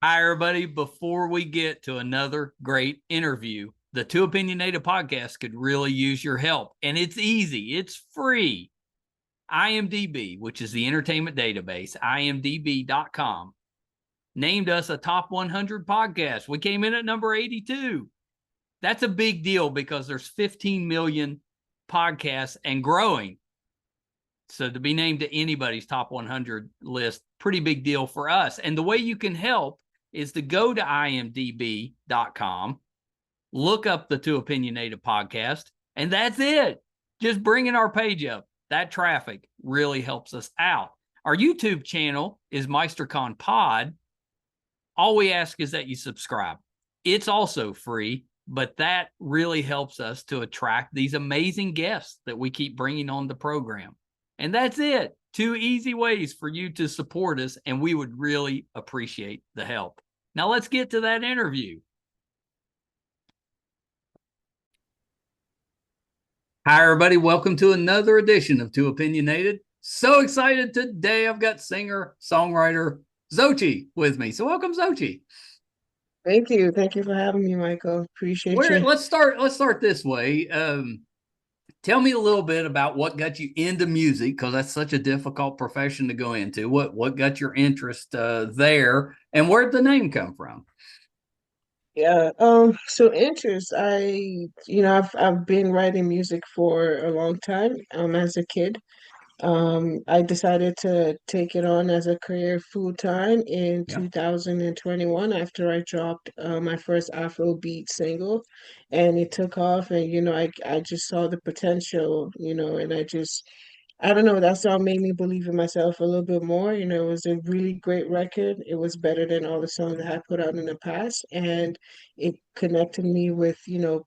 Hi, everybody. Before we get to another great interview, the Two Opinionated podcast could really use your help. And it's easy, it's free. IMDb, which is the entertainment database, imdb.com, named us a top 100 podcast. We came in at number 82. That's a big deal because there's 15 million podcasts and growing. So to be named to anybody's top 100 list, pretty big deal for us. And the way you can help is to go to imdb.com, look up the Two Opinionated podcast, and that's it. Just bringing our page up. That traffic really helps us out. Our YouTube channel is MeisterCon Pod. All we ask is that you subscribe. It's also free, but that really helps us to attract these amazing guests that we keep bringing on the program. And that's it. Two easy ways for you to support us, and we would really appreciate the help. Now let's get to that interview. Hi, everybody. Welcome to another edition of Two Opinionated. So excited today. I've got singer-songwriter Zochi with me. So welcome, Zochi. Thank you. Thank you for having me, Michael. Appreciate you. Let's start this way. Tell me a little bit about what got you into music, because that's such a difficult profession to go into. What got your interest there, and where'd the name come from? Yeah. So interest, I've been writing music for a long time, as a kid. I decided to take it on as a career full time in Yeah. 2021 after I dropped my first Afrobeat single, and it took off. And I just saw the potential, and I don't know, that song made me believe in myself a little bit more. It was a really great record. It was better than all the songs that I put out in the past, and it connected me with,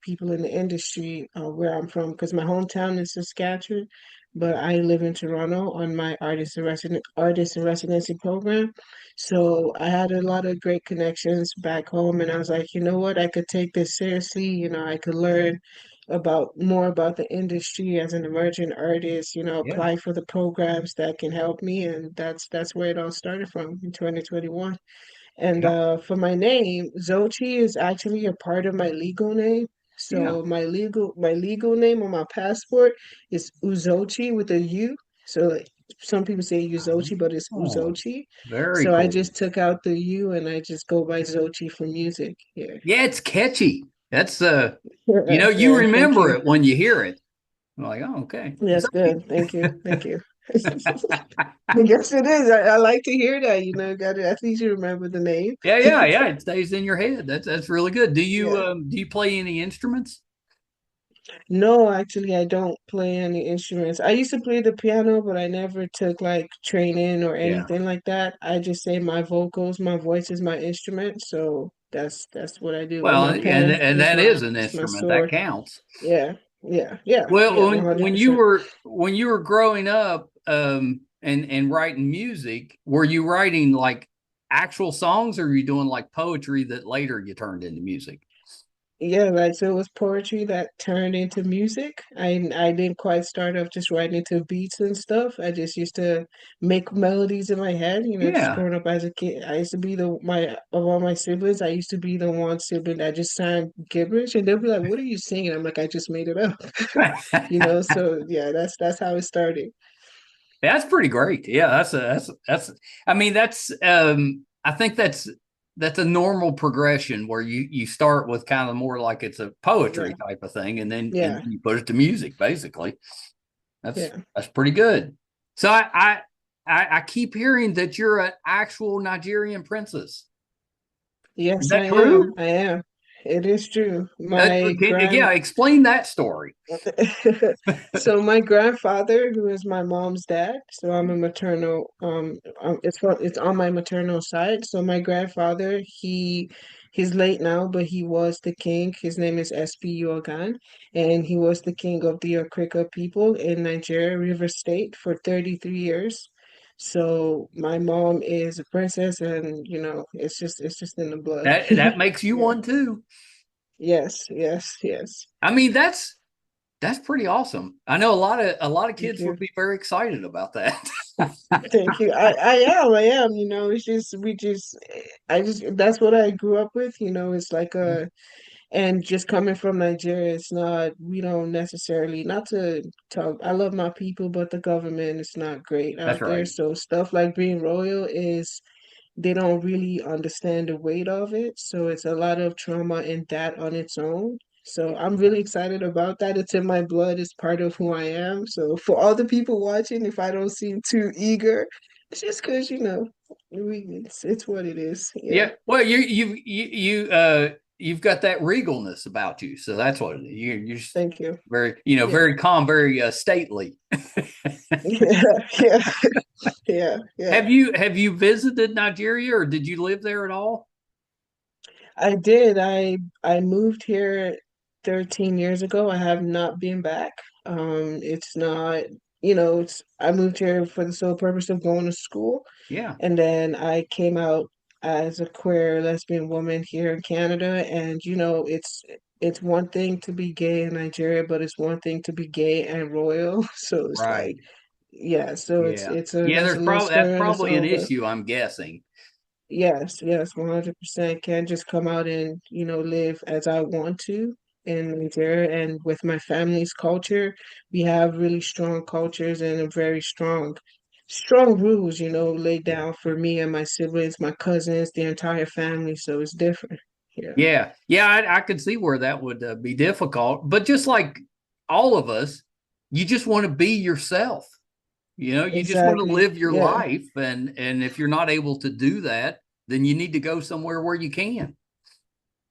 people in the industry where I'm from, because my hometown is Saskatchewan, but I live in Toronto on my artist in residency program. So I had a lot of great connections back home, and I was like, you know what, I could take this seriously. I could learn about more about the industry as an emerging artist, Yeah. apply for the programs that can help me. And that's where it all started from in 2021. And Yeah. for my name, Zochi is actually a part of my legal name. Yeah. So my legal name on my passport is Uzochi with a U. So like, some people say Uzochi, but it's Oh, Uzochi. very So I cool. just took out the U and I just go by Zochi for music here. Yeah, it's catchy. That's you Yeah, thank remember you. it when you hear it. I'm like, oh, okay. That's good. Thank you. Thank you. Yes, it is. I like to hear that. Got to, at least you remember the name. Yeah. It stays in your head. That's really good. Yeah. Do you play any instruments? No, actually, I don't play any instruments. I used to play the piano, but I never took like training or Yeah. anything like that. I just say my voice is my instrument. So that's what I do. Or Well, my pen and is that my is an is my instrument that sword. counts. Yeah. Yeah. Yeah. Yeah. Well, when you 100%. were growing up, and writing music, were you writing like actual songs, or were you doing like poetry that later you turned into music? Yeah, like so it was poetry that turned into music. I didn't quite start off just writing to beats and stuff. I just used to make melodies in my head, just Yeah. growing up as a kid. I used to be of all my siblings, I used to be the one sibling that just sang gibberish, and they'll be like, "What are you singing?" I'm like, "I just made it up." So yeah, that's how it started. That's pretty great. Yeah, that's I mean I think that's a normal progression where you start with kind of more like it's a poetry Yeah. type of thing, and then Yeah. you put it to music basically. Yeah. That's pretty good. So I keep hearing that you're an actual Nigerian princess. Is Yes, I that am. true? I am. It is true. My Yeah, explain that story. So my grandfather, who is my mom's dad, so I'm a maternal, it's on my maternal side. So my grandfather, he's late now, but he was the king. His name is S.P. Yogan, and he was the king of the Okrika people in Nigeria, River State, for 33 years. So my mom is a princess, and it's just in the blood. That makes you Yeah. one too. Yes, yes, yes. I mean, that's pretty awesome. I know a lot of Thank kids would you. be very excited about that. Thank you. I am, you know, it's just, that's what I grew up with, you know, it's like and just coming from Nigeria, it's not, we don't necessarily, not to talk, I love my people, but the government is not great That's out there. right. So stuff like being royal is, they don't really understand the weight of it. So it's a lot of trauma in that on its own. So I'm really excited about that. It's in my blood, it's part of who I am. So for all the people watching, if I don't seem too eager, it's just because, you know, it's what it is. Yeah. Yeah. Well, you've got that regalness about you, so that's what you're just Thank you. very Yeah. very calm, very stately. Yeah. Yeah. Yeah. Yeah. Have you visited Nigeria or did you live there at all? I did. I moved here 13 years ago. I have not been back. It's not, you know, it's I moved here for the sole purpose of going to school, Yeah. and then I came out as a queer lesbian woman here in Canada, and you know, it's one thing to be gay in Nigeria, but it's one thing to be gay and royal. So it's like, Right. yeah, so Yeah. it's a Yeah, that's there's another probably that's story on its probably an own, but issue, I'm guessing. yes, yes, 100%. Can't just come out and, you know, live as I want to in Nigeria. And with my family's culture, we have really strong cultures and a very strong rules, you know, laid Yeah. down for me and my siblings, my cousins, the entire family. So it's different. Yeah, Yeah. Yeah, I could see where that would be difficult, but just like all of us, you just want to be yourself. You just want to exactly. live your Yeah, life, and if you're not able to do that, then you need to go somewhere where you can.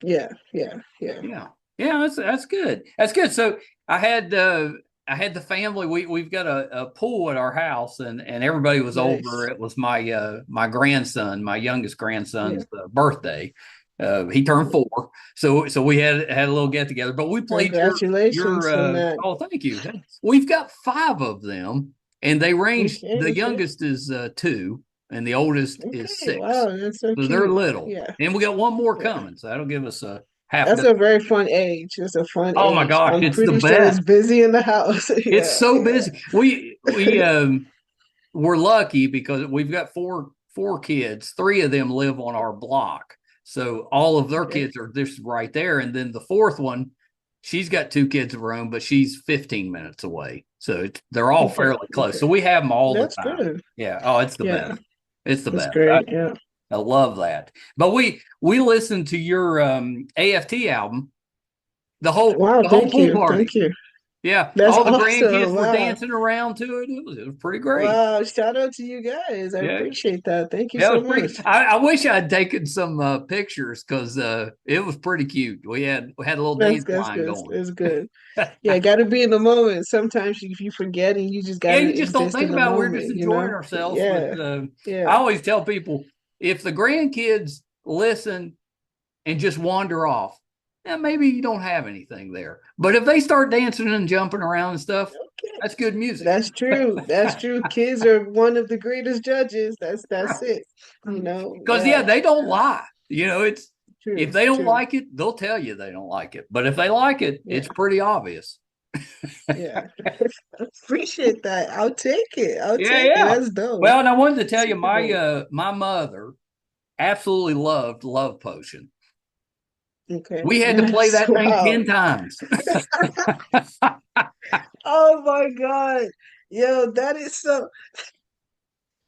yeah, yeah, yeah. Yeah. Yeah, that's good. That's good. So I had I had the family. We've got a pool at our house, and everybody was over. Nice. It was my grandson, my youngest Yeah. grandson's birthday. He turned 4, so we had a little get together. But we played your Congratulations on that. oh, thank you. We've got 5 of them, and they range. Okay, The okay. youngest is 2, and the oldest is Okay, 6. wow, that's so So they're cute. little, Yeah, and we got one more yeah. coming. So that'll give us a half That's dozen. a very fun age. It's a fun Oh my age. gosh, I'm it's the pretty sure it's best. busy in the house. It's Yeah, so yeah, busy. We're lucky because we've got four kids. 3 of them live on our block. So all of their okay, kids are just right there. And then the fourth one, she's got 2 kids of her own, but she's 15 minutes away. So they're all okay, fairly close. okay. So we have them all the That's time. good. Yeah. Oh, it's the Yeah, best. It's the that's best. great. Yeah. I love that. But we listened to your AFT album, Wow, the whole thank pool you. party. Thank you. Yeah, That's all the awesome. grandkids were Wow. dancing around to it. It was pretty great. Wow. Shout out to you guys. I Yeah, appreciate that. Thank you yeah, it so was pretty. much. I wish I'd taken some pictures because it was pretty cute. We had a little dance That's line good. going. It's good. Yeah, gotta be in the moment. Sometimes if you forget and you just Yeah, gotta you just don't exist think in the about it. We're just moment, you enjoying know? ourselves. But Yeah, I yeah, always tell people if the grandkids listen and just wander off, maybe you don't have anything there. But if they start dancing and jumping around and stuff, okay. that's good music. That's true. That's true. Kids are one of the greatest judges. That's Right. it. You know, Because yeah, they don't yeah. lie. It's if True, they don't true. like it, they'll tell you they don't like it. But if they like it, Yeah, it's pretty obvious. yeah. Appreciate that. I'll take it. I'll Yeah, take it. yeah. That's dope. Well, and I wanted to tell you, Super dope. my mother absolutely loved Love Potion. Okay, We had to play nice. that thing Wow. 10 times. Oh my God. Yo, that is so.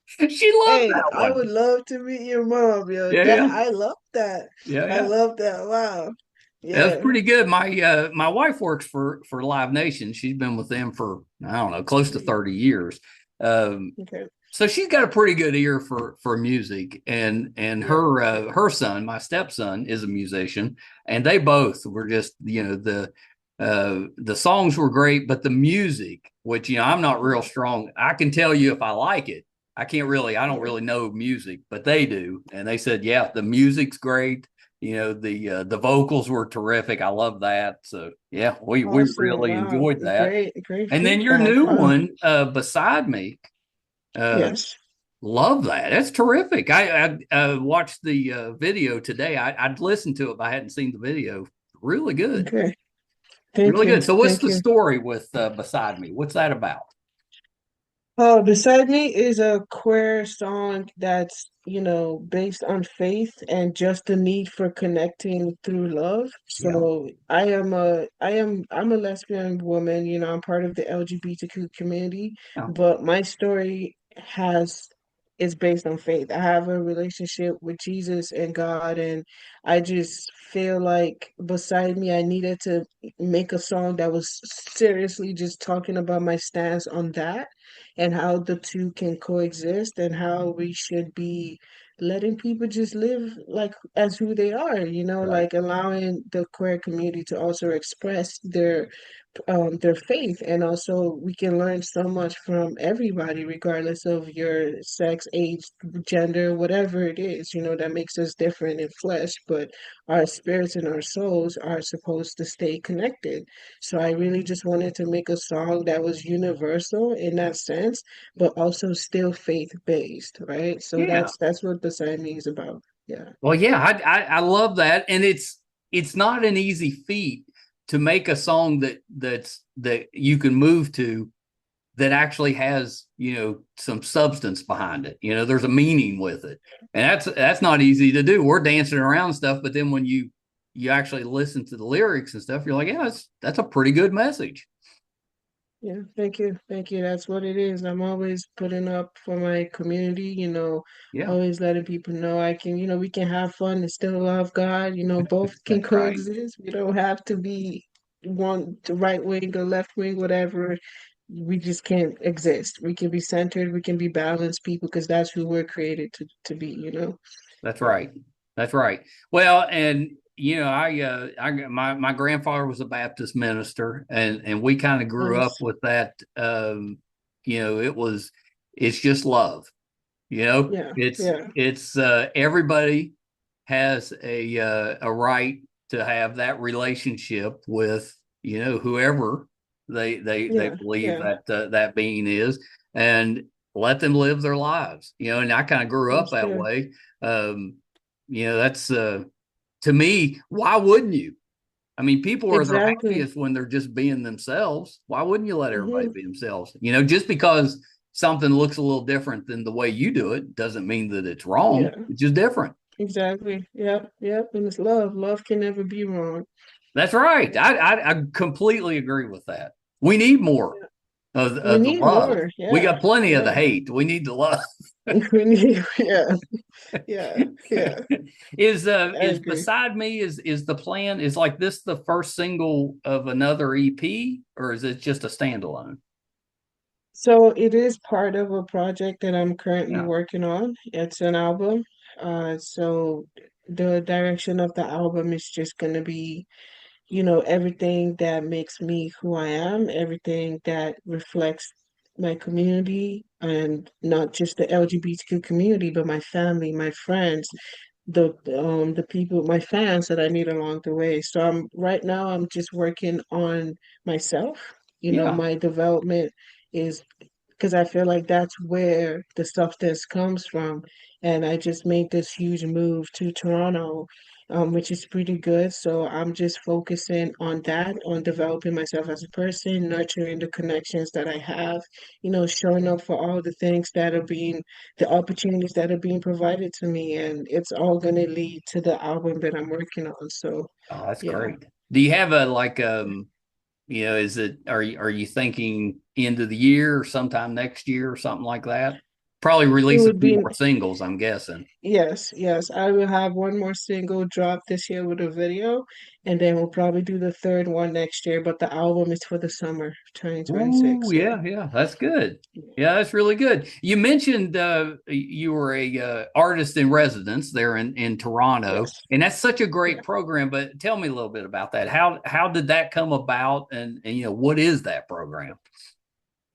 She loved Hey, that I one. would love to meet your mom, yo. Yeah, That yeah, I love that. yeah, I yeah. love that. Wow. That was Yeah. pretty good. My wife works for Live Nation. She's been with them for I don't know, close to 30 years. Um, Okay. so she's got a pretty good ear for music, and Yeah. her son, my stepson, is a musician, and they both were just the songs were great, but the music, which I'm not real Mhm. strong. I can tell you if I like it. I don't Yeah. really know music, but they do, and they said, yeah, the music's great. The vocals were terrific. I love that. So yeah, we Awesome. really Wow. enjoyed that. Great, great And then your feedback. new Wow. one, Beside Me, uh, Yes. love that. That's terrific. I watched the video today. I'd listened to it, but I hadn't seen the video. Really good. Okay. Thank Really you. good. So what's Thank the you. story with Beside Me? What's that about? Beside Me is a queer song that's, based on faith and just the need for connecting through love. Yeah. So I'm a lesbian woman, I'm part of the LGBTQ community, Yeah. but my story is based on faith. I have a relationship with Jesus and God, and I just feel like beside me, I needed to make a song that was seriously just talking about my stance on that and how the two can coexist and how we should be letting people just live like as who they are, Right. like allowing the queer community to also express their faith. And also we can learn so much from everybody regardless of your sex, age, gender, whatever it is, that makes us different in flesh, but our spirits and our souls are supposed to stay connected. So I really just wanted to make a song that was universal in that sense, but also still faith based, right? So Yeah. that's what the Siamese is about. Yeah. Well, yeah, I love that, and it's not an easy feat to make a song that you can move to that actually has some substance behind it. There's a meaning with it, and that's not easy to do. We're dancing around stuff, but then when you actually listen to the lyrics and stuff, you're like, yeah, that's a pretty good message. Yeah, thank you. Thank you. That's what it is. I'm always putting up for my community, Yeah, always letting people know we can have fun and still love God. Both can that's right. coexist. We don't have to be one the right wing or left wing, whatever. We just can't exist. We can be centered, we can be balanced people because that's who we're created to be. That's Yeah. right. That's right. Well, and my grandfather was a Baptist minister, and we kind of grew up Nice. with that. It's just love. Yeah, It's yeah, it's everybody has a right to have that relationship with whoever they yeah, believe yeah. that being is, and let them live their lives. And I kind of grew up That's that good. way. um that's to me, why wouldn't you? I mean, people are their Exactly. happiest when they're just being themselves. Why wouldn't you let everybody Hmm. be themselves? Just because something looks a little different than the way you do it doesn't mean that it's wrong. Yeah. It's just different. Exactly. Yep. Yep. And it's love. Love can never be wrong. That's right. Yeah. I completely agree with that. We need more Yeah. We of the need love. more. We Yeah. got plenty of the Yeah. hate. We need the love. We need, yeah. Yeah. Yeah. I Is agree. Beside Me, is the plan, is like this the first single of another EP, or is it just a standalone? So it is part of a project that I'm currently Yeah. working on. It's an album. So the direction of the album is just gonna be, everything that makes me who I am, everything that reflects my community, and not just the LGBTQ community, but my family, my friends, the people, my fans that I meet along the way. So right now I'm just working on myself. Yeah. My development is because I feel like that's where the substance comes from. And I just made this huge move to Toronto, which is pretty good. So I'm just focusing on that, on developing myself as a person, nurturing the connections that I have, showing up for all the things that are the opportunities that are being provided to me. And it's all going to lead to the album that I'm working on. So, Oh, that's yeah. great. Do you have a like is it, are you thinking end of the year or sometime next year or something like that? Probably It release a would few be more singles, I'm guessing. Yes, yes. I will have one more single drop this year with a video, and then we'll probably do the third one next year. But the album is for the summer, Oh, 2026. Yeah. yeah, yeah, that's good. Yeah, that's really good. You mentioned you were a artist in residence there in Toronto, Yes. and that's such a Yeah. great program. But tell me a little bit about that. How did that come about, and what is that program?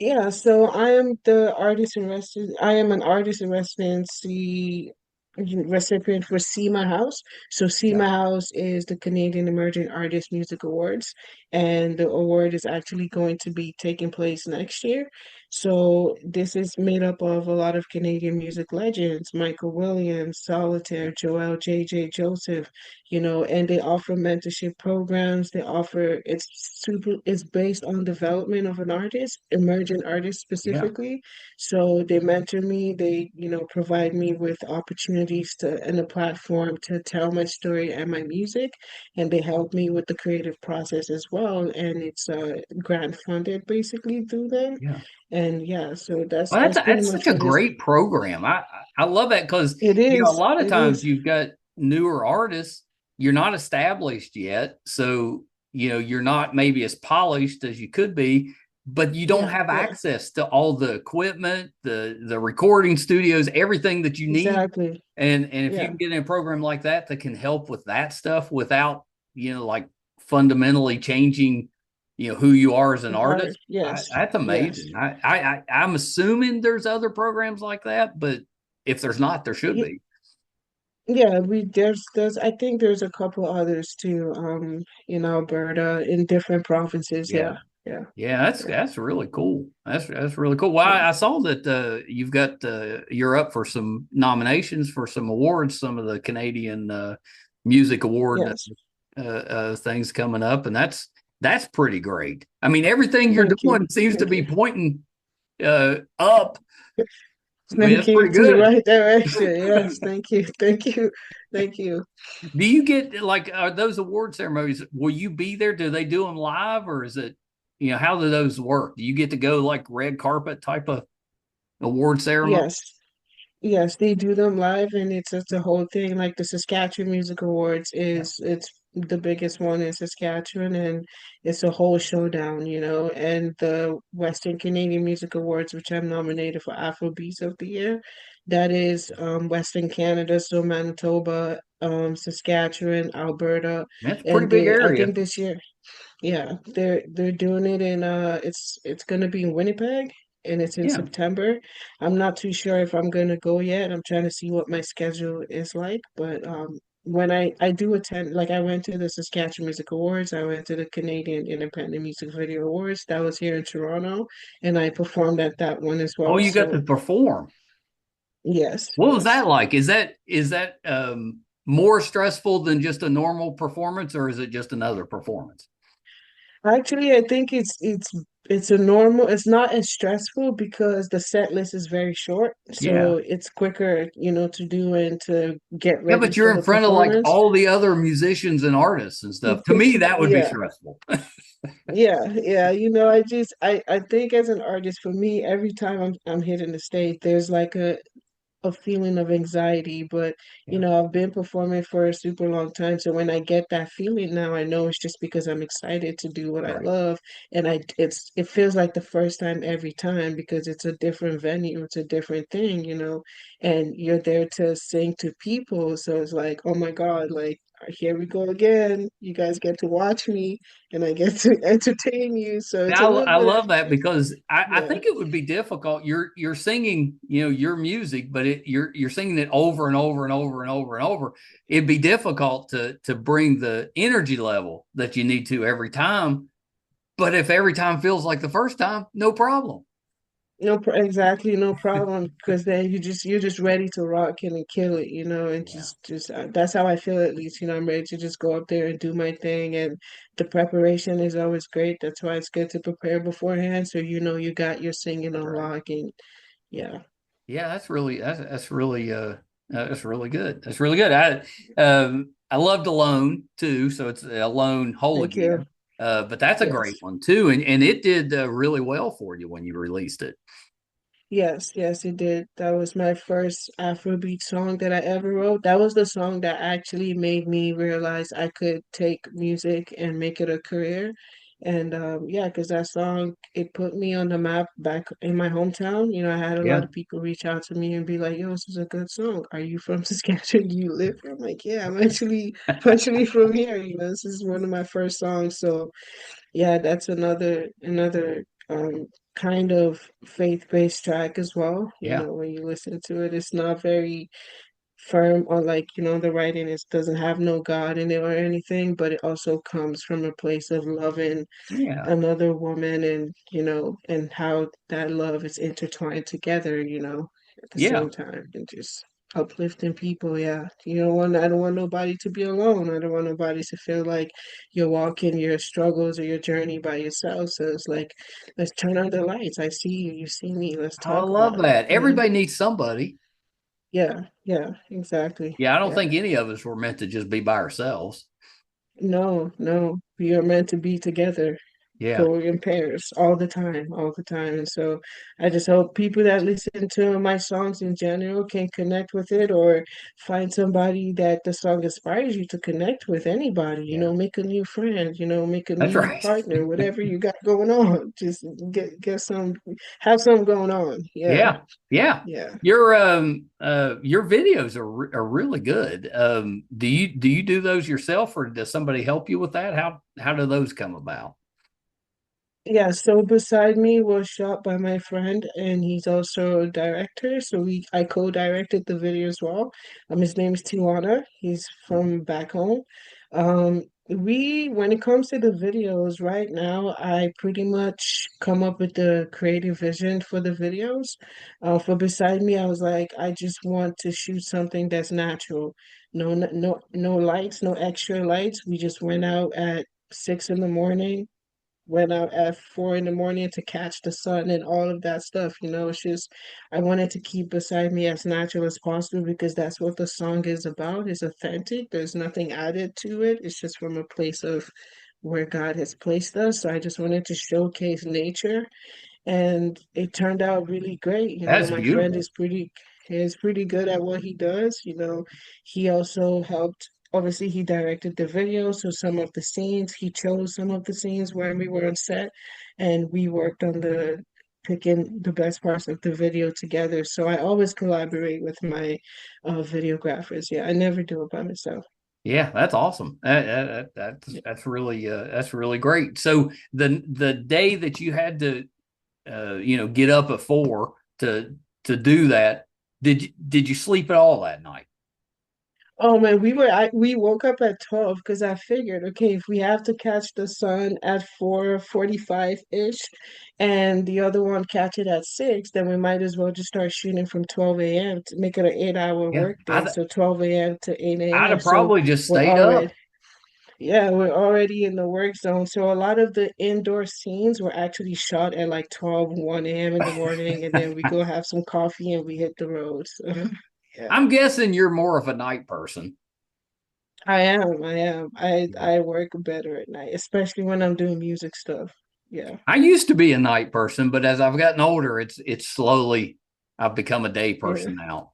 Yeah, so I am the artist in residence. I am an artist in residency recipient for CEAMA House. So Yeah. CEAMA House is the Canadian Emerging Artist Music Awards, and the award is actually going to be taking place next year. So this is made up of a lot of Canadian music legends, Michael Williams, Solitaire, Joel J. Joseph, and they offer mentorship programs. They offer it's based on development of an artist, emerging artist Yeah. specifically. So they mentor me, they, provide me with opportunities to and a platform to tell my story and my music, and they help me with the creative process as well. And it's grant funded basically through them. Yeah. And yeah, so that's Well, that's pretty that's much such a what is. great program. I love that because It a is. lot of It times is. you've got newer artists, you're not established yet, so you're not maybe as polished as you could be, but you don't Yeah, have yeah, access to all the equipment, the recording studios, everything that you need. exactly. And if you Yeah, can get in a program like that can help with that stuff without like fundamentally changing who you are as an the art. artist. Yes, That's yes. amazing. I'm assuming there's other programs like that, but if there's not, there should Ye- be. Yeah, there's I think there's a couple others too, in Alberta, in different provinces. Yeah, Yeah. yeah, Yeah, yeah, that's really cool. That's really cool. Well, yeah. I saw that you've got you're up for some nominations for some awards, some of the Canadian music award Yes. things coming up, and that's pretty great. I mean, everything you're Thank you. doing seems to Thank be you. pointing up. I mean, Thank that's you pretty to the good. right direction. Yes, thank you. Thank you. Thank you. Do you get like are those award ceremonies? Will you be there? Do they do them live, or is it how do those work? Do you get to go like red carpet type of award ceremony? Yes. Yes, they do them live, and it's a whole thing. Like the Saskatchewan Music Awards Yeah, it's the biggest one in Saskatchewan, and it's a whole showdown, And the Western Canadian Music Awards, which I'm nominated for Afrobeats of the Year, that is Western Canada, so Manitoba, Saskatchewan, Alberta, that's a pretty and big I area. think this year. Yeah, they're doing it in it's gonna be in Winnipeg, and it's in Yeah. September. I'm not too sure if I'm gonna go yet. I'm trying to see what my schedule is like, but when I do attend, like I went to the Saskatchewan Music Awards, I went to the Canadian Independent Music Video Awards. That was here in Toronto, and I performed at that one as Oh, well. you got to So perform. yes, What was yes. that like? Is that more stressful than just a normal performance, or is it just another performance? Actually, I think it's a normal. It's not as stressful because the set list is very short, Yeah. so it's quicker, to do and to get Yeah, ready but for you're in the front of like performance. all the other musicians and artists and stuff. To me, that would be Yeah, stressful. yeah, yeah. I think as an artist, for me, every time I'm hitting the stage, there's like a feeling of anxiety, but Yeah, I've been performing for a super long time. So when I get that feeling now, I know it's just because I'm excited to do what I right. love. And it feels like the first time every time because it's a different venue, it's a different thing, and you're there to sing to people. So it's like, oh my God, like here we go again. You guys get to watch me and I get to entertain you. So it's a little I bit of, love that because I yeah, think it would be difficult. You're singing, your music, but you're singing it over and over and over and over and over. It'd be difficult to bring the energy level that you need to every time. But if every time feels like the first time, no problem. Exactly, no problem. Because then you're just ready to rock and kill it, and Yeah, just that's how I feel at least. I'm ready to just go up there and do my thing, and the preparation is always great. That's why it's good to prepare beforehand, so you got your singing that's on right. lock, and yeah. Yeah, that's really good. That's really good. I loved Alone too, so it's Alone Whole Thank you. Again. But that's a great Yes. one too, and it did really well for you when you released it. Yes, yes, it did. That was my first Afrobeat song that I ever wrote. That was the song that actually made me realize I could take music and make it a career. And yeah, because that song, it put me on the map back in my hometown. I had a lot Yeah, of people reach out to me and be like, "Yo, this is a good song. Are you from Saskatchewan? Do you live here?" I'm like, "Yeah, I'm actually from here. This is one of my first songs." So yeah, that's another kind of faith-based track as well. yeah. When you listen to it, it's not very firm on, like, the writing is doesn't have no God in it or anything, but it also comes from a place of loving Yeah. another woman, and and how that love is intertwined together, at the Yeah. same time, and just uplifting people. Yeah. I don't want nobody to be alone. I don't want nobody to feel like you're walking your struggles or your journey by yourself. So it's like, let's turn on the lights. I see you, you see me. Let's I talk love about it. that. Everybody needs somebody. Yeah, yeah, exactly. Yeah, I don't Yeah. think any of us were meant to just be by ourselves. No, no, we are meant to be together, Yeah. going in pairs all the time, all the time. And so I just hope people that listen to my songs in general can connect with it, or find somebody that the song inspires you to connect with. Anybody, Yeah. make a new friend, make a That's new right. partner, whatever you got going on. Just get some, have something going on. Yeah, Yeah. Yeah. yeah. Your videos are really good. Do you do those yourself, or does somebody help you with that? How do those come about? Yeah, so Beside Me was shot by my friend, and he's also a director. So I co-directed the video as well. His name is Tijuana. He's from back home. When it comes to the videos right now, I pretty much come up with the creative vision for the videos. For Beside Me, I was like, I just want to shoot something that's natural. No lights, no extra lights. We just went out at 6 in the morning, went out at 4 in the morning to catch the sun and all of that stuff. It's just, I wanted to keep Beside Me as natural as possible, because that's what the song is about. It's authentic. There's nothing added to it. It's just from a place of where God has placed us. So I just wanted to showcase nature, and it turned out really great. That's My friend beautiful. is pretty good at what he does. He also helped. Obviously, he directed the video, so some of the scenes he chose some of the scenes when we were on set, and we worked on the picking the best parts of the video together. So I always collaborate with my videographers. Yeah, I never do it by myself. Yeah, that's awesome. That's really great. So the day that you had to get up at 4 to do that, did you sleep at all that night? Oh man, we woke up at 12, because I figured, okay, if we have to catch the sun at 4:45-ish, and the other one catch it at 6, then we might as well just start shooting from 12 a.m. to make it an 8-hour Yeah, work day. So 12 a.m. to 8 I'd a.m. have So probably just we're stayed already, up. yeah, we're already in the work zone. So a lot of the indoor scenes were actually shot at like 12, 1 a.m. in the morning, and then we go have some coffee and we hit the road. So yeah. I'm guessing you're more of a night person. I am. I am. I Yeah. I work better at night, especially when I'm doing music stuff. Yeah. I used to be a night person, but as I've gotten older, it's slowly I've become a day Yeah. person now.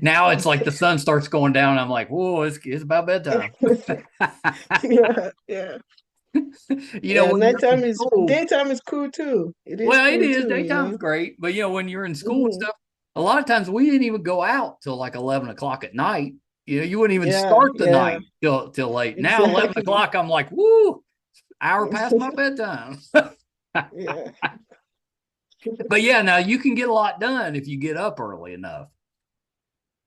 Now it's like the sun starts going down. I'm like, whoa, it's about bedtime. Yeah. Yeah. Yeah. When you're in school, Daytime is cool too. It is well, it cool is too. daytime's great, but when you're in school and Hmm. stuff, a lot of times we didn't even go out till like 11 o'clock at night. You wouldn't even Yeah. start the Yeah. night till late. Now 11 Exactly. o'clock, I'm like, woo, hour past my bedtime. Yeah. But yeah, now you can get a lot done if you get up early enough.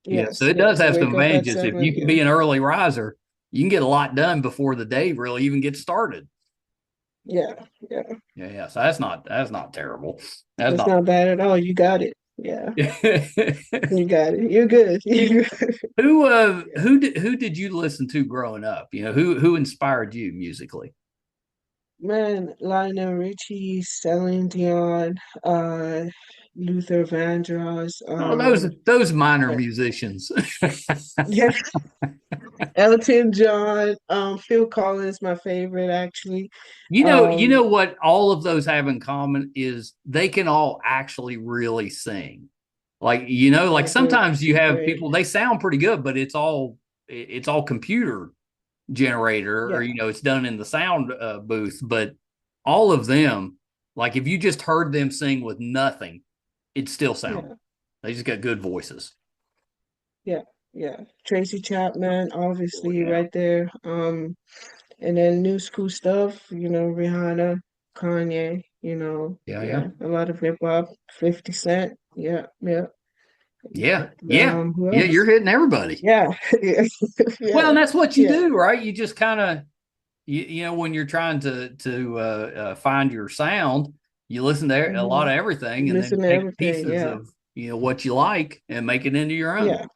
So Yes. it does Yes. have some Wake up at advantages. If 7. you can Yeah. be an early riser, you can get a lot done before the day really even gets started. Yeah. Yeah. Yeah. So that's not terrible. That's That's not. not bad at all. You got it. Yeah. Who You got it. You're good. You're good. Yeah. who did you listen to growing up? Who inspired you musically? Man, Lionel Richie, Celine Dion, uh, Luther Vandross, Oh, those minor musicians. yeah, Elton John, Phil Collins, my favorite actually. You know Um, what all of those have in common is they can all actually really sing. Like yeah, sometimes you they're have great. people they sound pretty good, but it's all computer generator or Yeah, it's done in the sound booth. But all of them, like if you just heard them sing with nothing, it still sound. yeah, They just got good voices. yeah, yeah. Tracy Chapman, Oh obviously, yeah, right there. And then new school stuff, Rihanna, Kanye, yeah, yeah. yeah, a lot of hip hop, 50 Cent, yeah, yeah. Yeah. But, Yeah. who Yeah. You're else? hitting everybody. Yeah, yeah, Well, yeah, and that's what you yeah. do, right? You just kind of, you know, when you're trying to find your sound, you listen to a lot hmm of everything and then Listen to take everything. pieces Yeah, of, you know, what you like and make it into your own. yeah.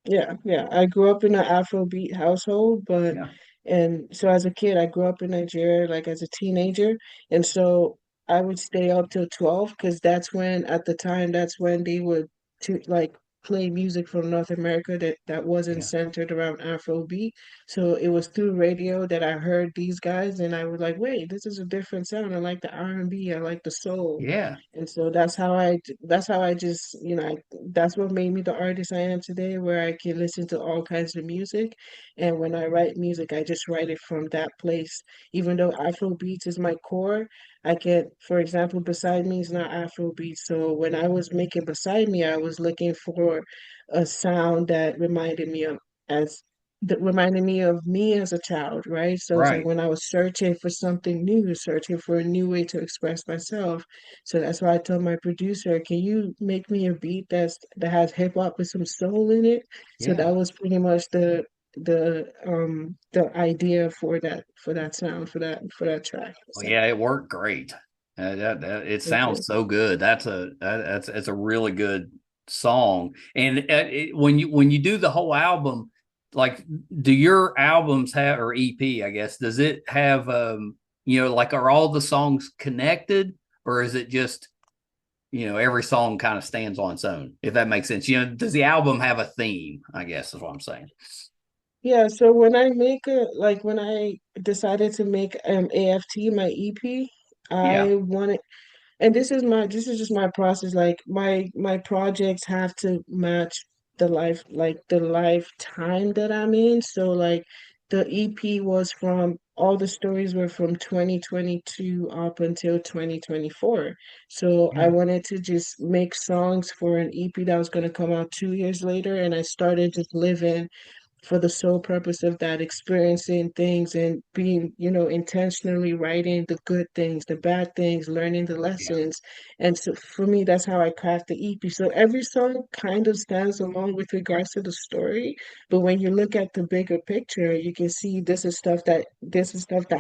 Yeah, yeah. I grew up in an Afrobeat household, but Yeah. and so as a kid, I grew up in Nigeria, like as a teenager, and so I would stay up till 12 because that's when, at the time, that's when they would like play music from North America that wasn't Yeah. centered around Afrobeat. So it was through radio that I heard these guys, and I was like, wait, this is a different sound. I like the R&B, I like the soul. Yeah. And so that's how I just, that's what made me the artist I am today, where I can listen to all kinds of music. And when I write music, I just write it from that place. Even though Afro beats is my core, I can, for example, Beside Me is not Afro beats. So when I was making Beside Me, I was looking for a sound that as reminded me of me as a child, right? So it's like Right. when I was searching for something new, searching for a new way to express myself. So that's why I told my producer, can you make me a beat that has hip hop with some soul in it? So Yeah. that was pretty much the idea for that sound for that track. Well, So yeah, it worked great. It thank sounds you. so good. That's a really good song. And when you do the whole album, like, do your albums have, or EP, I guess, does it have you know, like, are all the songs connected, or is it just, you know, every song kind of stands on its own? If that makes sense. You know, does the album have a theme? I guess is what I'm saying. Yeah, so when I make a like when I decided to make AFT my EP, Yeah. I wanted and this is just my process. Like my projects have to match the lifetime that I'm in. So like the EP was from all the stories were from 2022 up until 2024. So I Yeah. wanted to just make songs for an EP that was going to come out 2 years later, and I started just living for the sole purpose of that, experiencing things and being, intentionally writing the good things, the bad things, learning the Yeah. lessons. And so for me, that's how I craft the EP. So every song kind of stands alone with regards to the story. But when you look at the bigger picture, you can see this is stuff that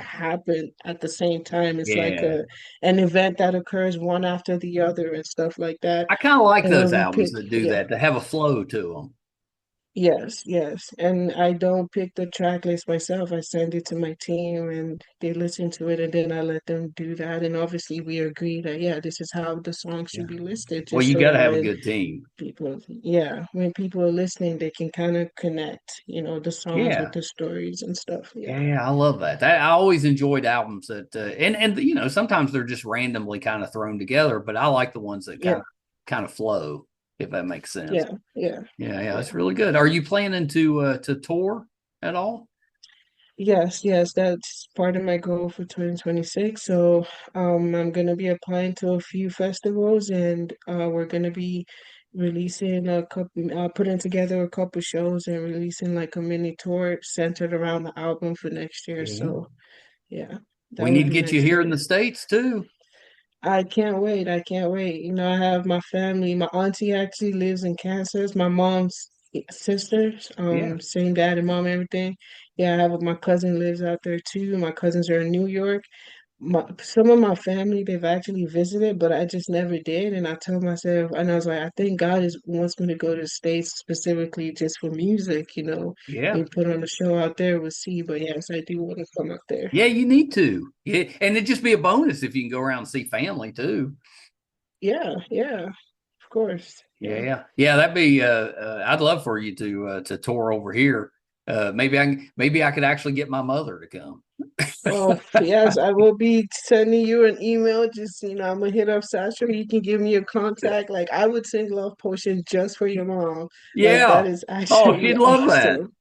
happened at the same time. It's like Yeah. an event that occurs one after the other and stuff like that. I kind of like And those when we albums pick, that do yeah. that, that have a flow to them. Yes, yes. And I don't pick the track list myself. I send it to my team and they listen to it and then I let them do that. And obviously we agree that yeah, this is how the song Yeah. should be listed, Well, just you so got to that have a when good team. when people are listening, they can kind of connect, the songs with Yeah. the stories and stuff. Yeah. Yeah, I love that. I always enjoyed albums that, and you know, sometimes they're just randomly kind of thrown together, but I like the ones that Yeah. kind of flow, if that makes sense. Yeah. Yeah. Yeah, yeah, Yeah. that's really good. Are you planning to tour at all? Yes, yes, that's part of my goal for 2026. So, I'm gonna be applying to a few festivals, and we're gonna be releasing putting together a couple shows and releasing like a mini tour centered around the album for next year. Yeah. So, yeah, We that need would to be get you next here in year. the States too. I can't wait. I can't wait. I have my family. My auntie actually lives in Kansas. My mom's sisters, Yeah. same dad and mom, everything. Yeah, I have my cousin lives out there too. My cousins are in New York. Some of my family they've actually visited, but I just never did. And I told myself, and I was like, I think God is wants me to go to the States specifically just for music, Yeah. and put on a show out there. We'll see. But yes, I do want to come up there. Yeah, you need to. Yeah, and it'd just be a bonus if you can go around and see family too. Yeah, yeah, of course. Yeah. Yeah, yeah, that'd be. I'd love for you to tour over here. Maybe I could actually get my mother to come. Oh, yes, I will be sending you an email. Just, I'm gonna hit up Sasha. You can give me a contact. Like, I would sing Love Potion just for your mom. Like, that Yeah. is Oh, actually she'd love that. awesome.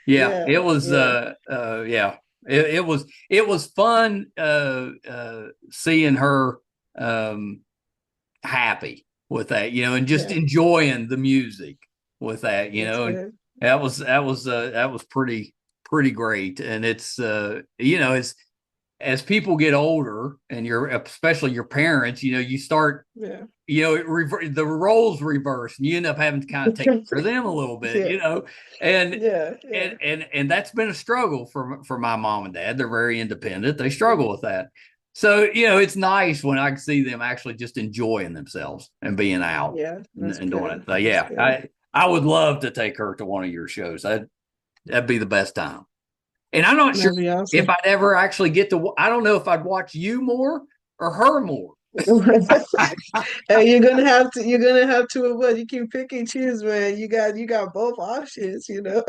Yeah, Yeah, it was. yeah, Yeah, it was fun. Seeing her happy with that, you know, and just yeah. enjoying the music with that, you That's know, and good. that was pretty great. And it's you know, as people get older and especially your parents, you know, you start Yeah, the roles reverse, and you end up having to kind of take care of them a little bit, Yeah, and yeah, yeah, and that's been a struggle for my mom and dad. They're very independent. They struggle with that. So, it's nice when I can see them actually just enjoying themselves and being out yeah. and, That's and doing good. it. So That's yeah, good. I would love to take her to one of your shows. That'd be the best time. And I'm not sure That'd be if awesome. I'd ever actually get to. I don't know if I'd watch you more or her more. And you're gonna have to what you can pick and choose, man. You got both options, you know.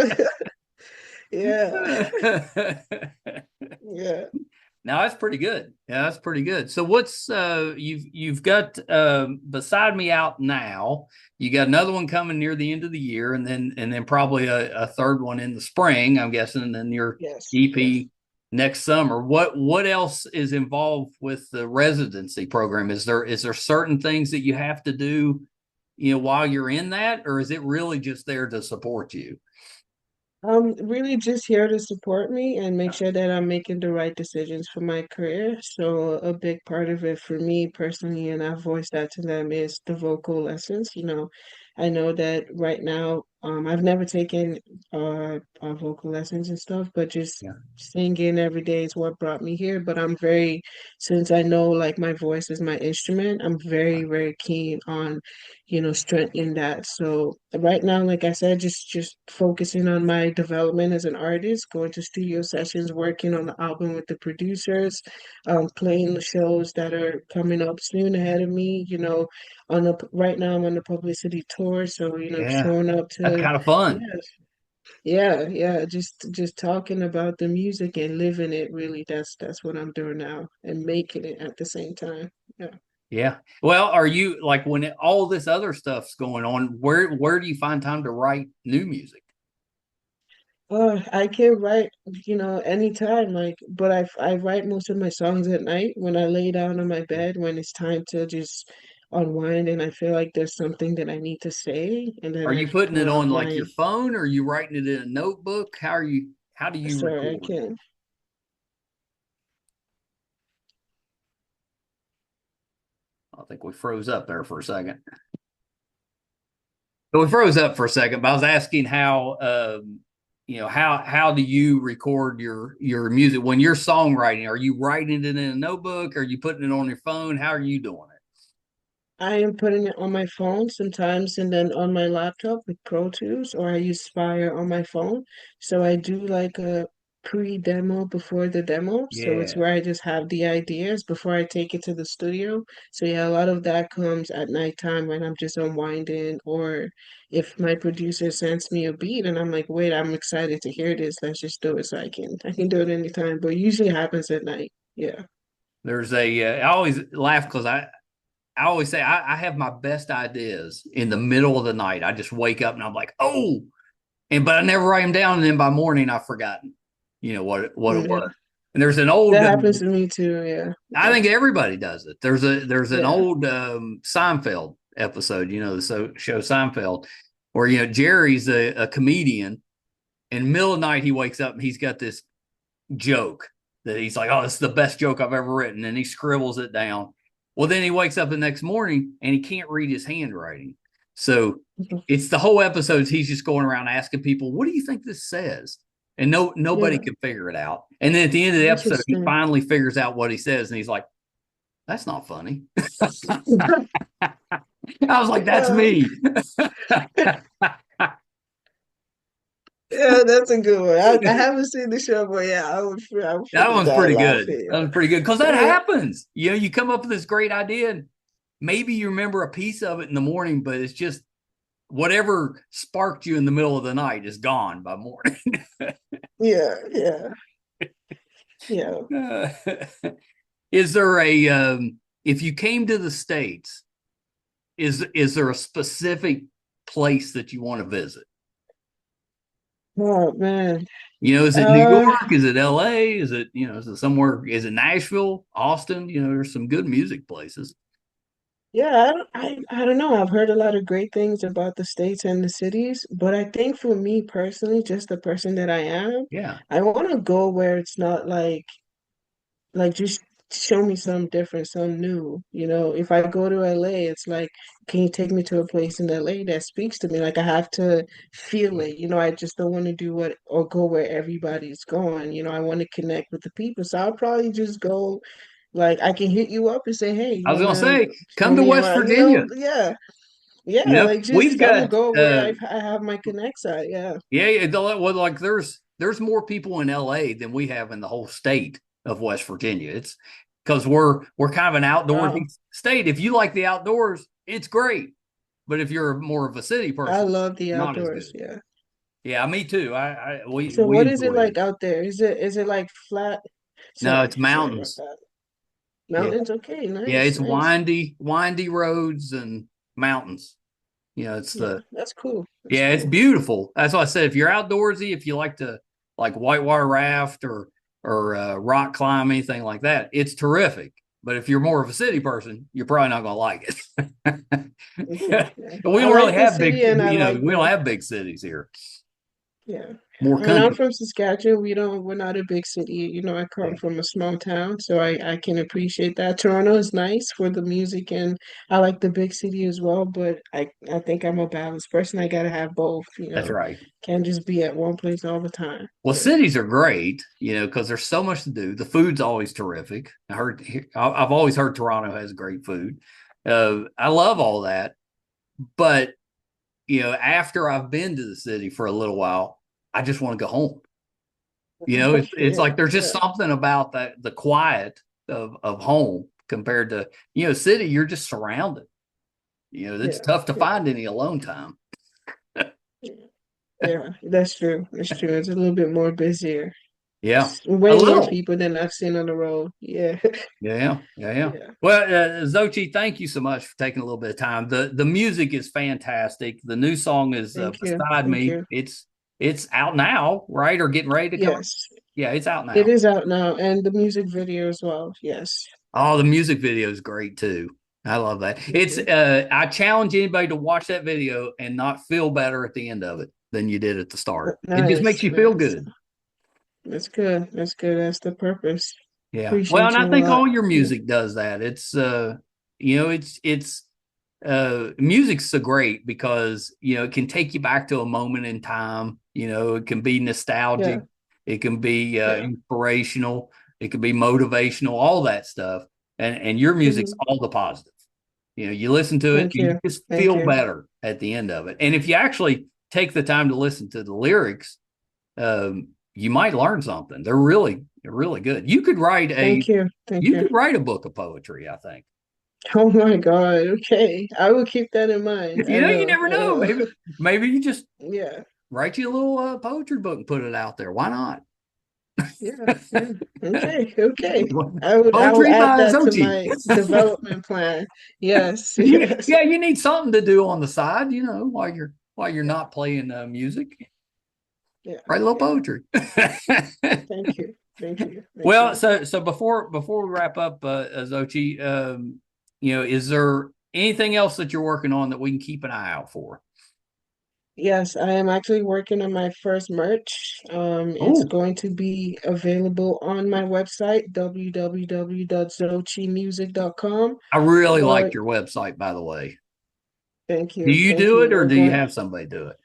Yeah, yeah. No, that's pretty good. Yeah, that's pretty good. So what's you've got beside me out now, you got another one coming near the end of the year, and then probably a third one in the spring, I'm guessing, and then your Yes, yes. EP next summer. What else is involved with the residency program? Is there certain things that you have to do, while you're in that, or is it really just there to support you? Really just here to support me and make sure that I'm making the right decisions for my career. So a big part of it for me personally, and I've voiced that to them, is the vocal lessons. I know that right now, I've never taken vocal lessons and stuff, but just Yeah. singing every day is what brought me here. But since I know like my voice is my instrument, I'm very, very keen on strengthening that. So right now, like I said, just focusing on my development as an artist, going to studio sessions, working on the album with the producers, playing the shows that are coming up soon ahead of me. Right now I'm on the publicity tour, so Yeah. showing up That's to kind of fun. yeah, yeah, just talking about the music and living it. Really, that's what I'm doing now, and making it at the same time. Yeah. Yeah. Well, are you like when all this other stuff's going on, where do you find time to write new music? I can write, anytime, but I write most of my songs at night when I lay down on my bed when it's time to just unwind and I feel like there's something that I need to say, and then Are I you putting pull it out on like my, your phone, or are you writing it in a notebook? How do you sorry, I record? can. I think we froze up there for a second. But we froze up for a second, but I was asking how do you record your music when you're songwriting? Are you writing it in a notebook? Are you putting it on your phone? How are you doing it? I am putting it on my phone sometimes and then on my laptop with Pro Tools, or I use Spire on my phone. So I do like a pre-demo before the demo. So it's Yeah. where I just have the ideas before I take it to the studio. So yeah, a lot of that comes at nighttime when I'm just unwinding, or if my producer sends me a beat and I'm like, wait, I'm excited to hear this, let's just do it. So I can do it anytime, but it usually happens at night. Yeah. I always laugh because I always say I have my best ideas in the middle of the night. I just wake up and I'm like, oh, but I never write them down, and then by morning I've forgotten, what it Yeah. was. And there's an old, That happens to me too. Yeah. I Yeah. think everybody does it. There's an Yeah. old Seinfeld episode, the show Seinfeld, where Jerry's a comedian. In the middle of the night, he wakes up and he's got this joke that he's like, "Oh, this is the best joke I've ever written," and he scribbles it down. Well, then he wakes up the next morning and he can't read his handwriting. So it's the whole episode. He's just going around asking people, "What do you think this says?" And nobody Yeah, can figure it out. And then at the end of the episode, he interesting. finally figures out what he says, and he's like, "That's not funny." I was like, "That's Uh, me." yeah, that's a good one. I haven't seen the show, but yeah, I would That freaking one's die pretty good. laughing. That was pretty good because that Yeah, happens. You come up with this great idea, and maybe you remember a piece of it in the morning, but it's just whatever sparked you in the middle of the night is gone by morning. yeah, yeah, yeah. Is there if you came to the States, is there a specific place that you want to visit? Oh man. Is it New Uh, York? Is it LA? Is it somewhere? Is it Nashville, Austin? There's some good music places. yeah, I don't know. I've heard a lot of great things about the states and the cities, but I think for me personally, just the person that I am, Yeah. I want to go where it's not like just show me something different, something new. You know, if I go to LA, it's like, can you take me to a place in LA that speaks to me? Like I have to feel it. You know, I just don't want to do what or go where everybody's going. You know, I want to connect with the people. So I'll probably just go like I can hit you up and say, hey, I you was want gonna to say, show come to me West around? Virginia. Yeah. Yeah, like We've just I'm gonna got go where I have my connects at. Yeah. yeah, well, like there's more people in LA than we have in the whole state of West Virginia. It's because we're kind of an outdoorsy Wow. state. If you like the outdoors, it's great. But if you're more of a city I person, love the not as outdoors. good. Yeah. Yeah, me too. I So we what is it enjoy it. like out there? Is it like flat? No, it's Sorry about mountains. that. Yeah, Mountains, okay, yeah, nice, it's nice. windy roads and mountains. You know, it's Yeah, the that's cool. That's yeah, it's cool. beautiful. That's why I said if you're outdoorsy, if you like to like whitewater raft or rock climb, anything like that, it's terrific. But if you're more of a city person, you're probably not going to like Okay. it. Yeah. We I don't really like the have big, city and I like we don't the have big cities here. yeah. More I mean, I'm country. from Saskatchewan. We're not a big city. You know, I come Yeah, from a small town, so I can appreciate that. Toronto is nice for the music and I like the big city as well, but I think I'm a balanced person. I gotta have both, you that's know. right. Can't just be at one place all the time. Well, Yeah. cities are great, because there's so much to do. The food's always terrific. I've always heard Toronto has great food. I love all that, but after I've been to the city for a little while, I just want to go home. It's Yeah, like there's just yeah, something about that the quiet of home compared to city. You're just surrounded. It's yeah, tough to yeah. find any alone time. Yeah, that's true. That's true. It's a little bit more busier. Yeah, It's a way more little. people than I've seen on the road. Yeah. Yeah, yeah, yeah. Yeah. Well, Zochi, thank you so much for taking a little bit of time. The music is fantastic. The new song is Thank you. Beside Thank Me. you. It's out now, right? Or getting ready to come out? Yes. Yeah, it's out It now. is out now and the music video as well. Yes. Oh, the music video is great too. I love that. It's Hmm. I challenge anybody to watch that video and not feel better at the end of it than you did at the start. It just makes Nice, you feel nice. good. That's good. That's good. That's the purpose. Yeah. Well, and Appreciate I you a think lot. all your Yeah. music does that. It's music's so great because it can take you back to a moment in time. It can be Yeah. nostalgic, it can be Yeah. inspirational, it can be motivational, all that stuff. And your music's Hmm. all the positive. You listen to it, Thank you you. just Thank feel you. better at the end of it. And if you actually take the time to listen to the lyrics, you might learn something. They're really good. Thank you. Thank You you. could write a book of poetry, I think. Oh my God. Okay. I will keep that in mind. I You know. never I know. know. Maybe you just Yeah. write you a little poetry book and put it out there. Why not? Yeah. Yeah. Okay. Okay. I will Poetry add by that to Zochi. my development plan. Yes. Yeah, Yes. yeah, you need something to do on the side, while you're not playing music. Yeah. Write a little Yeah. poetry. Thank you. Thank you. Thank Well, you. so before we wrap up, Zochi, is there anything else that you're working on that we can keep an eye out for? Yes, I am actually working on my first merch. It's Oh, going to be available on my website, www.zochimusic.com. I really Or liked your website, by the way. thank Do you. you Thank do it you. or We're do you going have somebody do it?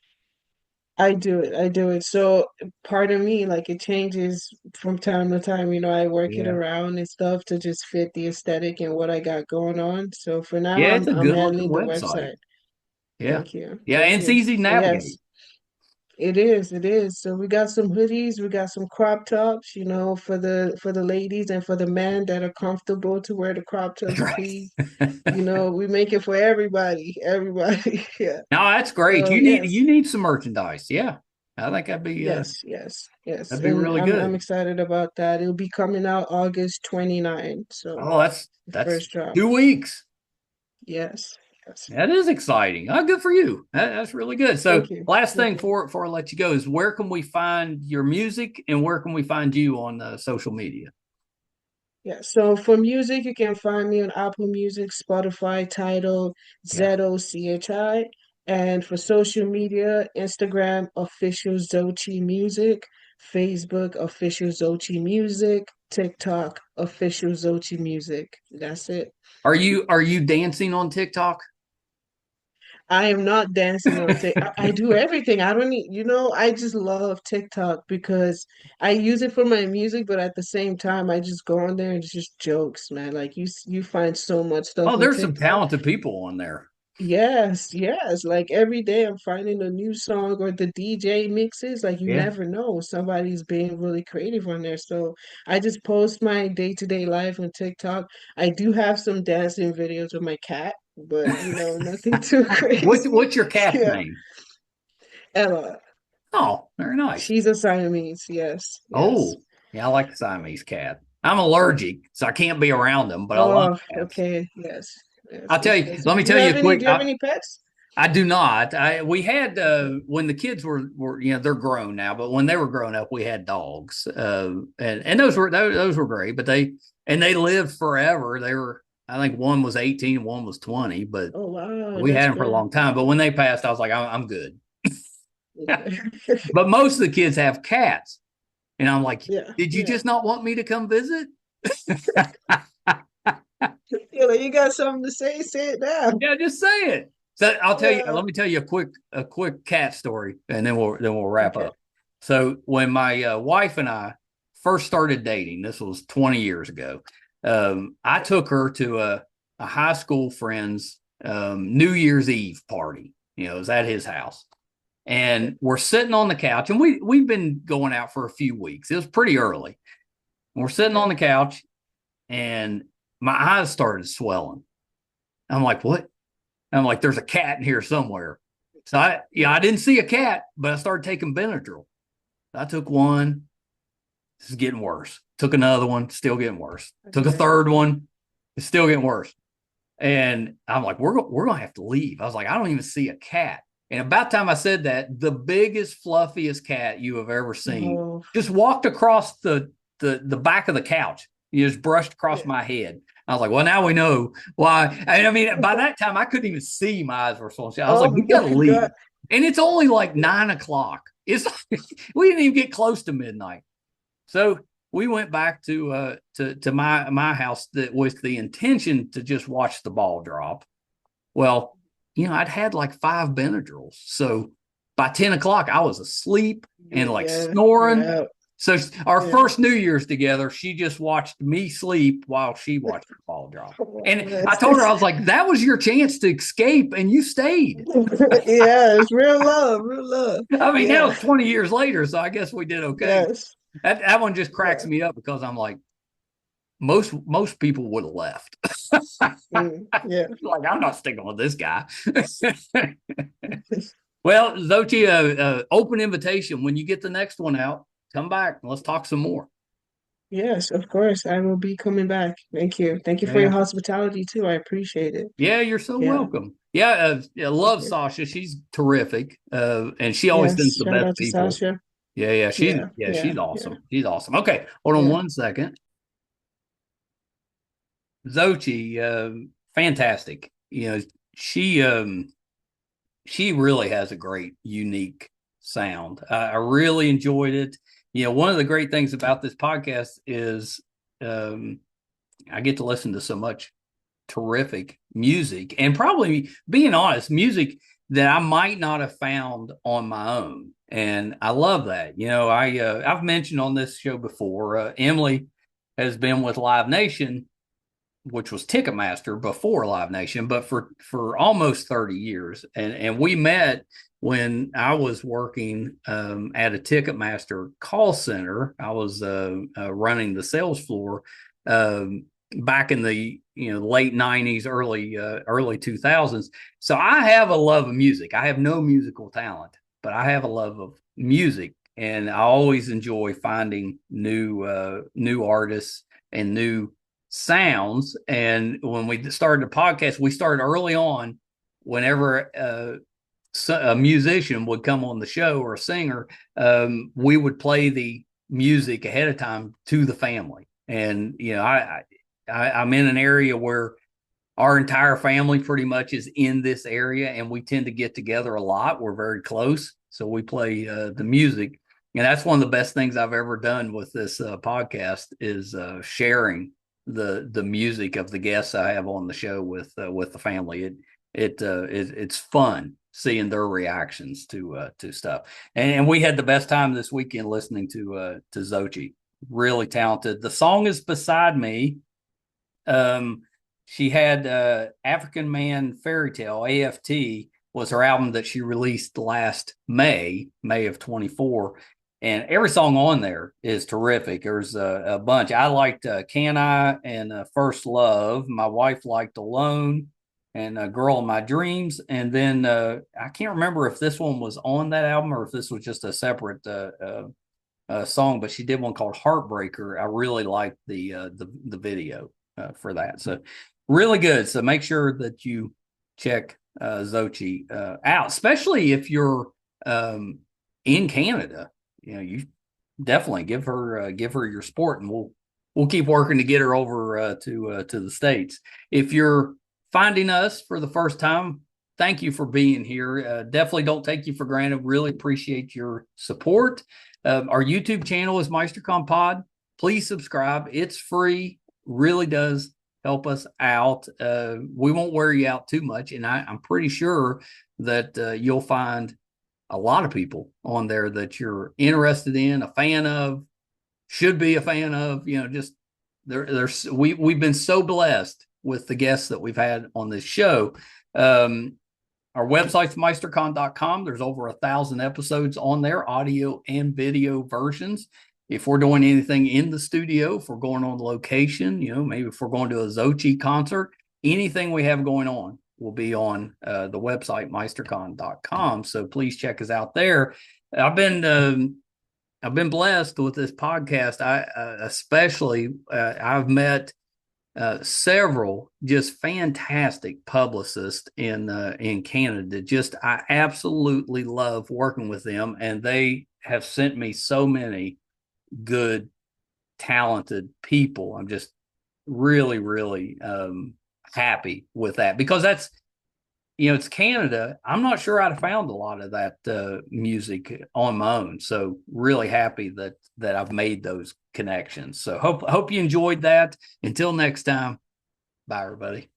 I do it. I do it. So part of me, like it changes from time to time. You know, I work it Yeah. around and stuff to just fit the aesthetic and what I got going on. So for now, Yeah, it's I'm a I'm good looking handling the website. website. Yeah. Thank you. Yeah, and Thank it's you. easy to So yes, navigate. it is. It is. So we got some hoodies, we got some crop tops, you know, for the ladies and for the men that are comfortable to wear the crop That's tops, please. right. You know, we make it for everybody. Everybody. Yeah. No, that's great. So You yes. need some merchandise. Yeah. I think Yes, yes, yes. that'd be And really I'm good. excited about that. It'll be coming out August 29. So Oh, the that's first drop. 2 weeks. Yes, yes. That is exciting. Oh, good for you. That's really good. So, Thank you. last Thank thing you. before I let you go is where can we find your music and where can we find you on social media? Yeah, so for music, you can find me on Apple Music, Spotify, Tidal, Yeah. Zochi. And for social media, Instagram, official Zochi Music. Facebook, official Zochi Music, TikTok, official Zochi Music. That's it. Are you dancing on TikTok? I am not dancing on TikTok. I do everything. I don't need, I just love TikTok because I use it for my music, but at the same time, I just go on there and it's just jokes, man. Like you find so much Oh, stuff on there's some TikTok. talented people on there. Yes, yes. Like every day I'm finding a new song or the DJ mixes. Like you Yeah. never know. Somebody's being really creative on there. So I just post my day-to-day life on TikTok. I do have some dancing videos with my cat, but nothing too What's crazy. what's your cat's Yeah. name? Ella. Oh, very nice. She's a Siamese. Yes, yes. Oh, yeah, I like the Siamese cat. I'm allergic, so I can't be around them, but I love Oh, cats. okay. Yes. Yes, I'll tell you, yes. let me Do you tell you have a any, quick. do you have any pets? I do not. We had Okay. when the kids were they're grown now, but when they were growing up, we had dogs, and those were great. But they lived forever. They were, I think one was 18, one was 20, but Oh, wow. we That's had them for a good. long time. But when they passed, I was like, I'm good. Okay. But most of the kids have cats, and I'm like, Yeah, did you yeah. just not want me to come visit? Yeah, like you got something to say, say it now. Yeah, just say it. So I'll tell you. Yeah. Let me tell you a quick cat story, and then we'll wrap Okay. up. So when my wife and I first started dating, this was 20 years ago. I took her to a high school friend's New Year's Eve party. It was at his house, and we're sitting on the couch, and we've been going out for a few weeks. It was pretty early. We're sitting on Okay. the couch, and my eyes started swelling. I'm like, what? I'm like, there's a cat in here somewhere. So I didn't see a cat, but I started taking Benadryl. I took one. This is getting worse. Took another one, still getting worse. Took a Okay. third one, it's still getting worse. And I'm like, we're gonna have to leave. I was like, I don't even see a cat. And about time I said that, the biggest, fluffiest cat you have ever seen Oh, just walked across the back of the couch. He just brushed across yeah. my head. I was like, well, now we know why. I mean, by that time, I couldn't even see, my eyes were swollen. I was Oh like, we got to my God. leave. And it's only like Yeah. 9 o'clock. It's we didn't even get close to midnight. So we went back to my house that with the intention to just watch the ball drop. Well, I'd had like 5 Benadryls. So by 10 o'clock, I was asleep and like Yeah. snoring. Yeah. So our Yeah. first New Year's together, she just watched me sleep while she watched the ball drop. Oh, And I that's told her, I was like, that was your chance to escape, and you stayed. yeah, it's real love, real love. I mean, now Yeah. it's 20 years later, so I guess we did okay. Yes. That one just cracks Yeah. me up because I'm like, most people would have left. Yeah. Like, I'm not sticking with this guy. Well, Zochi, open invitation. When you get the next one out, come back and let's talk some more. Yes, of course. I will be coming back. Thank you. Thank you for your Yeah. hospitality too. I appreciate it. Yeah, you're so Yeah. welcome. Yeah, I love Okay. Sasha. She's terrific. And she always sends Yes. the Shout best out to people. Sasha. Yeah, yeah. She's Yeah. yeah, Yeah. she's Yeah. awesome. She's awesome. Okay, hold on Yeah. 1 second. Zochi, fantastic. She she really has a great, unique sound. I really enjoyed it. One of the great things about this podcast is um, I get to listen to so much terrific music, and probably, being honest, music that I might not have found on my own. And I love that. I've mentioned on this show before, Emily has been with Live Nation, which was Ticketmaster before Live Nation, but for almost 30 years. And we met when I was working at a Ticketmaster call center. I was running the sales floor back in the late 90s, early 2000s. So I have a love of music. I have no musical talent, but I have a love of music, and I always enjoy finding new artists and new sounds. And when we started the podcast, we started early on. Whenever a musician would come on the show, or a singer, we would play the music ahead of time to the family. And I'm in an area where our entire family pretty much is in this area, and we tend to get together a lot. We're very close, so we play the music. And that's one of the best things I've ever done with this podcast is sharing the music of the guests I have on the show with the family. It's fun seeing their reactions to stuff. And we had the best time this weekend listening to Zochi. Really talented. The song is Beside Me. She had African Man Fairy Tale, AFT, was her album that she released last May of 24. And every song on there is terrific. There's a bunch. I liked Can I and First Love. My wife liked Alone and Girl in My Dreams. And then I can't remember if this one was on that album or if this was just a separate song, but she did one called Heartbreaker. I really liked the video for that. So really good. So make sure that you check Zochi out, especially if you're in Canada. You definitely give her your support, and we'll keep working to get her over to the States. If you're finding us for the first time, thank you for being here. Definitely don't take you for granted. Really appreciate your support. Our YouTube channel is MeisterCon Pod. Please subscribe. It's free. Really does help us out. We won't wear you out too much, and I'm pretty sure that you'll find a lot of people on there that you're interested in, a fan of, should be a fan of. Just we've been so blessed with the guests that we've had on this show. Our website's meistercon.com. There's over 1,000 episodes on there, audio and video versions. If we're doing anything in the studio, if we're going on location, maybe if we're going to a Zochi concert, anything we have going on will be on the website, meistercon.com. So please check us out there. I've been blessed with this podcast. I've met several just fantastic publicists in Canada. Just I absolutely love working with them, and they have sent me so many good, talented people. I'm just really, really happy with that, because that's it's Canada. I'm not sure I'd have found a lot of that music on my own. So really happy that I've made those connections. So hope you enjoyed that. Until next time, bye everybody.